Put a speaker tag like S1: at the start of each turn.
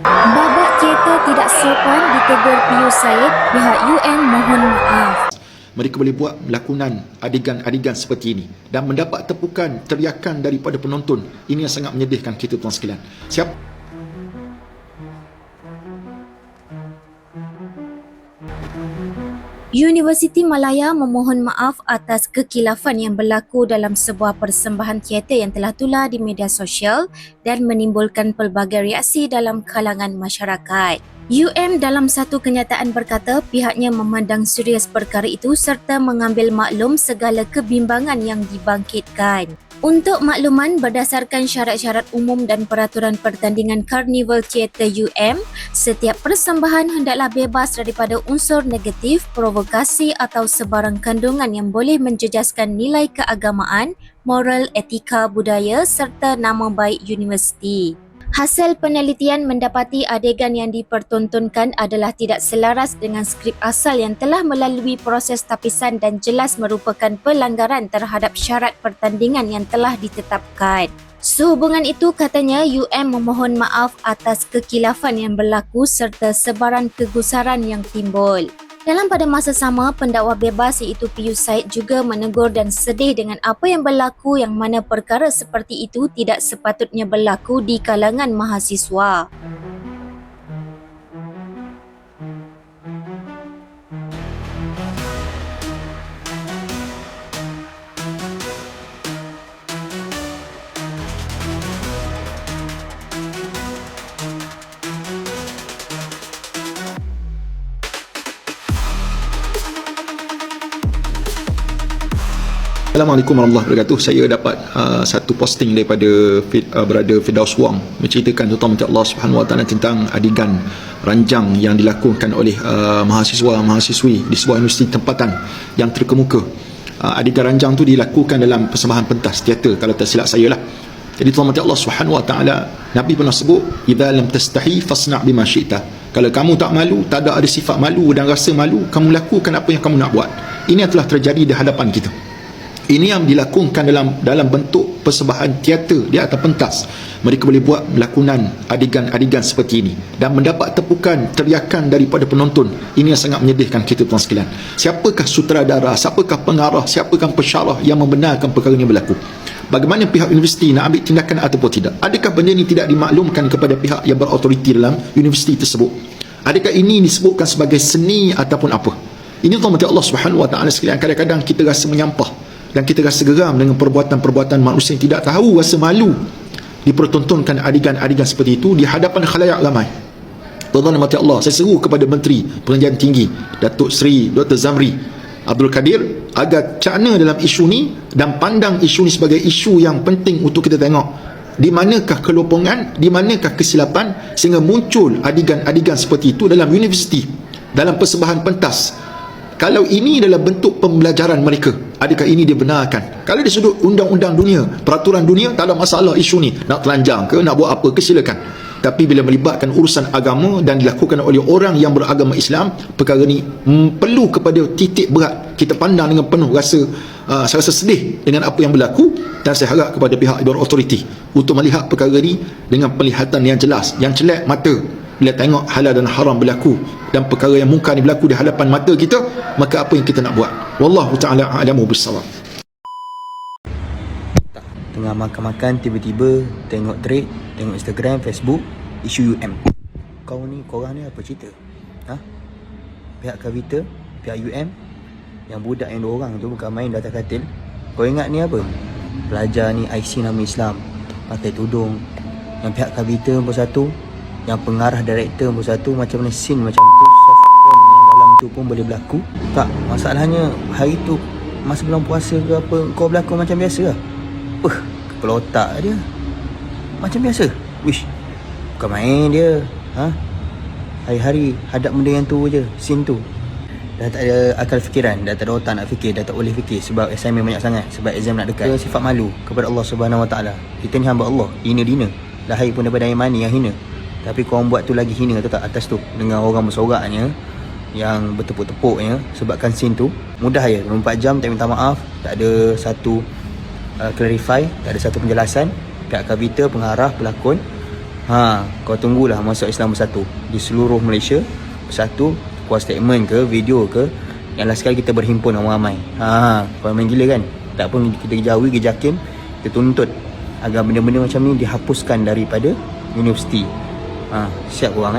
S1: Babak kereta tidak sopan ditegur Pius Said, pihak UM mohon maaf.
S2: Mereka boleh buat lakonan adegan-adegan seperti ini dan mendapat tepukan, teriakan daripada penonton. Ini yang sangat menyedihkan kita tuan sekalian.
S1: Universiti Malaya memohon maaf atas kekilafan yang berlaku dalam sebuah persembahan teater yang telah tular di media sosial dan menimbulkan pelbagai reaksi dalam kalangan masyarakat. UM dalam satu kenyataan berkata pihaknya memandang serius perkara itu serta mengambil maklum segala kebimbangan yang dibangkitkan. Untuk makluman, berdasarkan syarat-syarat umum dan peraturan pertandingan Karnival Teater UM, setiap persembahan hendaklah bebas daripada unsur negatif, provokasi atau sebarang kandungan yang boleh menjejaskan nilai keagamaan, moral, etika, budaya serta nama baik universiti. Hasil penelitian mendapati adegan yang dipertontonkan adalah tidak selaras dengan skrip asal yang telah melalui proses tapisan dan jelas merupakan pelanggaran terhadap syarat pertandingan yang telah ditetapkan. Sehubungan itu, katanya UM memohon maaf atas kekilafan yang berlaku serta sebaran kegusaran yang timbul. Dalam pada masa sama, pendakwa bebas iaitu Pius Said juga menegur dan sedih dengan apa yang berlaku yang mana perkara seperti itu tidak sepatutnya berlaku di kalangan mahasiswa.
S2: Assalamualaikum warahmatullahi wabarakatuh. Saya dapat satu posting daripada Brother Firdaus Wang menceritakan tentang Allah Subhanahu Wa Taala tentang adegan ranjang yang dilakukan oleh mahasiswa-mahasiswi di sebuah universiti tempatan yang terkemuka. Adegan ranjang tu dilakukan dalam persembahan pentas teater kalau tak silap saya lah. Jadi Tuhan Allah Subhanahu Wa Taala, Nabi pernah sebut, "Idza lam tastahi fasna' bima syi'ta." Kalau kamu tak malu, tak ada sifat malu dan rasa malu, kamu lakukan apa yang kamu nak buat. Ini yang telah terjadi di hadapan kita. Ini yang dilakukan dalam bentuk persembahan teater di atas pentas. Mereka boleh buat lakonan adegan-adegan seperti ini dan mendapat tepukan, teriakan daripada penonton. Ini yang sangat menyedihkan kita tuan sekalian. Siapakah sutradara, siapakah pengarah, siapakah pensyarah yang membenarkan perkara ini berlaku? Bagaimana pihak universiti nak ambil tindakan ataupun tidak? Adakah benda ini tidak dimaklumkan kepada pihak yang berautoriti dalam universiti tersebut? Adakah ini disebutkan sebagai seni ataupun apa? Ini tuan Allah Subhanahu Wa Taala sekalian, kadang-kadang kita rasa menyampah dan kita rasa geram dengan perbuatan-perbuatan manusia yang tidak tahu rasa malu dipertontonkan adegan-adegan seperti itu di hadapan khalayak ramai. Tuan-tuan dan Allah, saya seru kepada Menteri Pengajian Tinggi Datuk Seri Dr. Zamri Abdul Kadir agar cakna dalam isu ni dan pandang isu ni sebagai isu yang penting untuk kita tengok di manakah kelopongan, di manakah kesilapan sehingga muncul adegan-adegan seperti itu dalam universiti, dalam persembahan pentas. Kalau ini adalah bentuk pembelajaran mereka, adakah ini dibenarkan? Kalau dari sudut undang-undang dunia, peraturan dunia, tak ada masalah isu ni. Nak telanjang ke, nak buat apa ke, silakan. Tapi bila melibatkan urusan agama dan dilakukan oleh orang yang beragama Islam, perkara ni perlu kepada titik berat. Kita pandang dengan penuh rasa sedih dengan apa yang berlaku, dan saya harap kepada pihak berautoriti untuk melihat perkara ni dengan penglihatan yang jelas, yang celak mata. Bila tengok halal dan haram berlaku dan perkara yang mungkar ni berlaku di hadapan mata kita, maka apa yang kita nak buat? Wallahu ta'ala a'lamu bissawab.
S3: Tengah makan-makan, tiba-tiba tengok thread, tengok Instagram, Facebook, isu UM. Korang ni apa cerita? Pihak Kavita, pihak UM, yang budak yang 2 orang tu bukan main di atas katil. Kau ingat ni apa? Pelajar ni IC nama Islam, pakai tudung. Yang pihak Kavita nombor 1, yang pengarah director nombor 1, macam mana scene macam tu, soft porn yang dalam tu pun boleh berlaku. Tak, masalahnya hari tu masa bulan puasa ke apa, kau berlakon macam biasa lah. Kepala otak dia macam biasa. Wish, bukan main dia. Hari-hari hadap benda yang tu je, scene tu. Dah tak ada akal fikiran, dah tak ada otak nak fikir, dah tak boleh fikir sebab assignment banyak sangat, sebab exam nak dekat. Sifat malu kepada Allah Subhanahu Wa Taala. Kita ni hamba Allah, hina-dina. Lahir pun daripada air mani yang hina. Tapi korang buat tu lagi hina tu tak, atas tu dengan orang bersoraknya yang bertepuk-tepuknya sebabkan scene tu. Mudah je, 24 jam tak minta maaf, tak ada satu clarify, tak ada satu penjelasan. Pihak Kavita, pengarah, pelakon Kau tunggulah masa Islam bersatu di seluruh Malaysia, bersatu, keluar statement ke, video ke, yang last kali kita berhimpun ramai-ramai. Kau main gila kan? Tak pun kita jauhi, gejakin, kita tuntut agar benda-benda macam ni dihapuskan daripada universiti. Siap korang